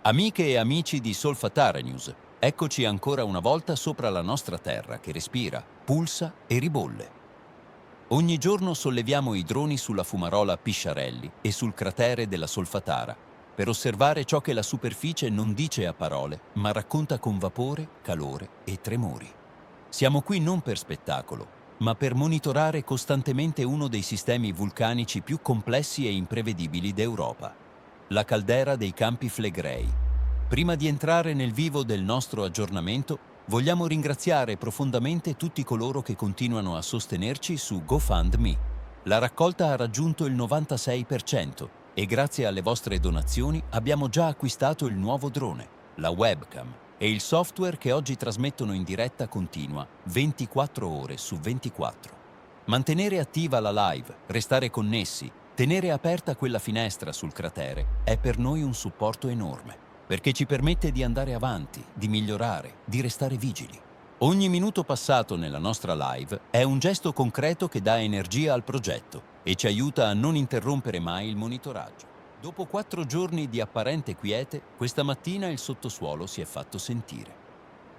Amiche e amici di Solfatara News, eccoci ancora una volta sopra la nostra terra che respira, pulsa e ribolle. Ogni giorno solleviamo i droni sulla fumarola Pisciarelli e sul cratere della Solfatara per osservare ciò che la superficie non dice a parole, ma racconta con vapore, calore e tremori. Siamo qui non per spettacolo, ma per monitorare costantemente uno dei sistemi vulcanici più complessi e imprevedibili d'Europa, la caldera dei Campi Flegrei. Prima di entrare nel vivo del nostro aggiornamento, vogliamo ringraziare profondamente tutti coloro che continuano a sostenerci su GoFundMe. La raccolta ha raggiunto il 96% e grazie alle vostre donazioni abbiamo già acquistato il nuovo drone, la webcam e il software che oggi trasmettono in diretta continua 24 ore su 24. Mantenere attiva la live, restare connessi, tenere aperta quella finestra sul cratere è per noi un supporto enorme, perché ci permette di andare avanti, di migliorare, di restare vigili. Ogni minuto passato nella nostra live è un gesto concreto che dà energia al progetto e ci aiuta a non interrompere mai il monitoraggio. Dopo 4 giorni di apparente quiete, questa mattina il sottosuolo si è fatto sentire.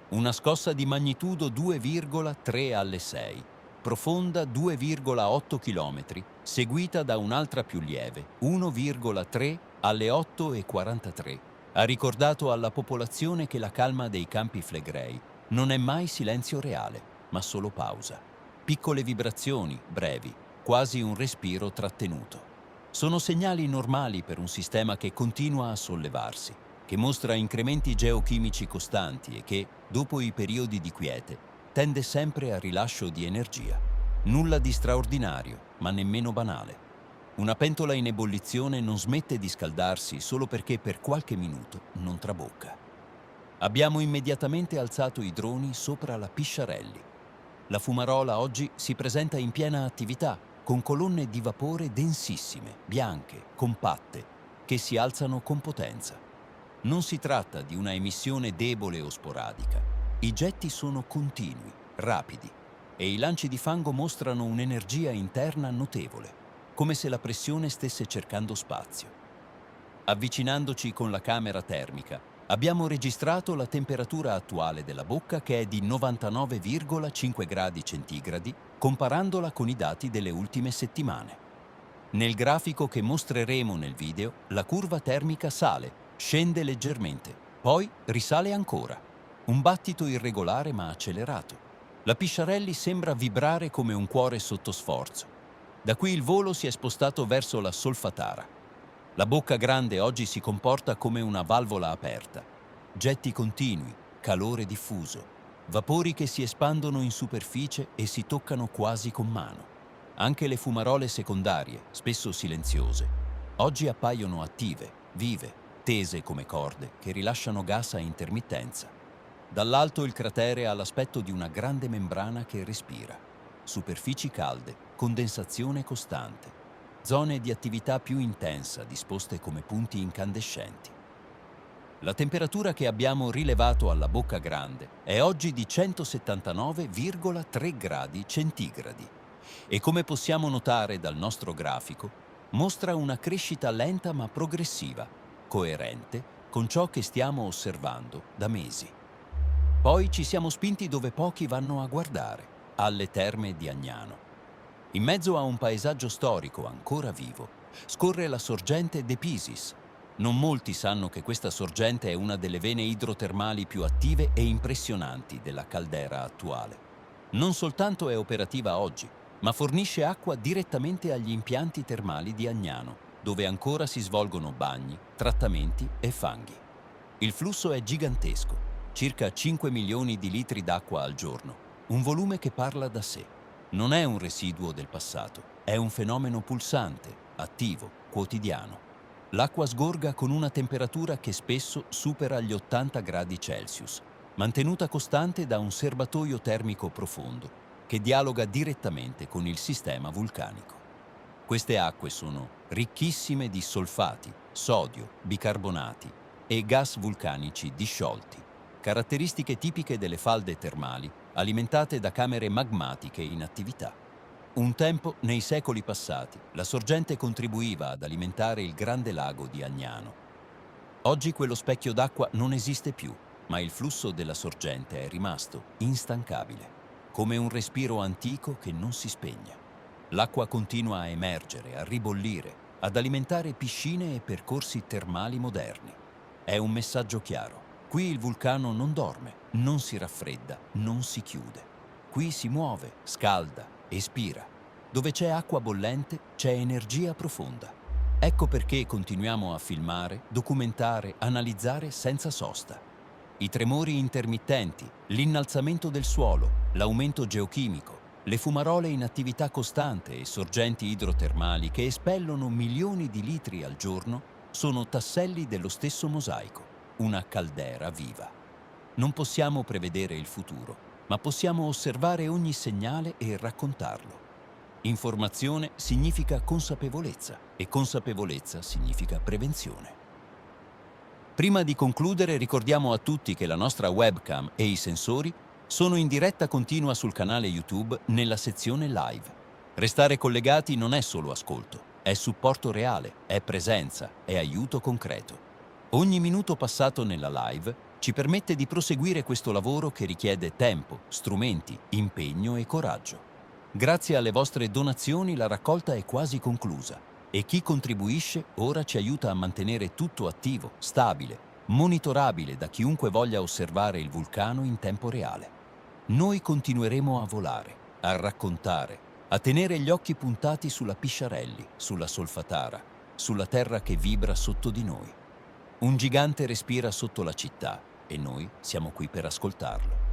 Una scossa di magnitudo 2,3 alle 6, profonda 2,8 km, seguita da un'altra più lieve, 1,3 alle 8:43, ha ricordato alla popolazione che la calma dei Campi Flegrei non è mai silenzio reale, ma solo pausa. Piccole vibrazioni, brevi, quasi un respiro trattenuto. Sono segnali normali per un sistema che continua a sollevarsi, che mostra incrementi geochimici costanti e che, dopo i periodi di quiete, tende sempre al rilascio di energia. Nulla di straordinario, ma nemmeno banale. Una pentola in ebollizione non smette di scaldarsi solo perché per qualche minuto non trabocca. Abbiamo immediatamente alzato i droni sopra la Pisciarelli. La fumarola oggi si presenta in piena attività, con colonne di vapore densissime, bianche, compatte, che si alzano con potenza. Non si tratta di una emissione debole o sporadica. I getti sono continui, rapidi, e i lanci di fango mostrano un'energia interna notevole, come se la pressione stesse cercando spazio. Avvicinandoci con la camera termica, abbiamo registrato la temperatura attuale della bocca che è di 99,5 gradi centigradi, comparandola con i dati delle ultime settimane. Nel grafico che mostreremo nel video, la curva termica sale, scende leggermente, poi risale ancora. Un battito irregolare ma accelerato. La Pisciarelli sembra vibrare come un cuore sotto sforzo. Da qui il volo si è spostato verso la Solfatara. La bocca grande oggi si comporta come una valvola aperta. Getti continui, calore diffuso, vapori che si espandono in superficie e si toccano quasi con mano. Anche le fumarole secondarie, spesso silenziose, oggi appaiono attive, vive, tese come corde che rilasciano gas a intermittenza. Dall'alto il cratere ha l'aspetto di una grande membrana che respira. Superfici calde, condensazione costante, zone di attività più intensa disposte come punti incandescenti. La temperatura che abbiamo rilevato alla bocca grande è oggi di 179,3 gradi centigradi e, come possiamo notare dal nostro grafico, mostra una crescita lenta ma progressiva, coerente con ciò che stiamo osservando da mesi. Poi ci siamo spinti dove pochi vanno a guardare, alle terme di Agnano. In mezzo a un paesaggio storico ancora vivo, scorre la sorgente De Pisis. Non molti sanno che questa sorgente è una delle vene idrotermali più attive e impressionanti della caldera attuale. Non soltanto è operativa oggi, ma fornisce acqua direttamente agli impianti termali di Agnano, dove ancora si svolgono bagni, trattamenti e fanghi. Il flusso è gigantesco, circa 5 milioni di litri d'acqua al giorno, un volume che parla da sé. Non è un residuo del passato, è un fenomeno pulsante, attivo, quotidiano. L'acqua sgorga con una temperatura che spesso supera gli 80 gradi Celsius, mantenuta costante da un serbatoio termico profondo, che dialoga direttamente con il sistema vulcanico. Queste acque sono ricchissime di solfati, sodio, bicarbonati e gas vulcanici disciolti, caratteristiche tipiche delle falde termali alimentate da camere magmatiche in attività. Un tempo, nei secoli passati, la sorgente contribuiva ad alimentare il grande lago di Agnano. Oggi quello specchio d'acqua non esiste più, ma il flusso della sorgente è rimasto instancabile, come un respiro antico che non si spegne. L'acqua continua a emergere, a ribollire, ad alimentare piscine e percorsi termali moderni. È un messaggio chiaro. Qui il vulcano non dorme, non si raffredda, non si chiude. Qui si muove, scalda, espira. Dove c'è acqua bollente c'è energia profonda. Ecco perché continuiamo a filmare, documentare, analizzare senza sosta. I tremori intermittenti, l'innalzamento del suolo, l'aumento geochimico, le fumarole in attività costante e sorgenti idrotermali che espellono milioni di litri al giorno sono tasselli dello stesso mosaico, una caldera viva. Non possiamo prevedere il futuro, ma possiamo osservare ogni segnale e raccontarlo. Informazione significa consapevolezza e consapevolezza significa prevenzione. Prima di concludere ricordiamo a tutti che la nostra webcam e i sensori sono in diretta continua sul canale YouTube nella sezione live. Restare collegati non è solo ascolto, è supporto reale, è presenza, è aiuto concreto. Ogni minuto passato nella live ci permette di proseguire questo lavoro che richiede tempo, strumenti, impegno e coraggio. Grazie alle vostre donazioni la raccolta è quasi conclusa e chi contribuisce ora ci aiuta a mantenere tutto attivo, stabile, monitorabile da chiunque voglia osservare il vulcano in tempo reale. Noi continueremo a volare, a raccontare, a tenere gli occhi puntati sulla Pisciarelli, sulla Solfatara, sulla terra che vibra sotto di noi. Un gigante respira sotto la città e noi siamo qui per ascoltarlo.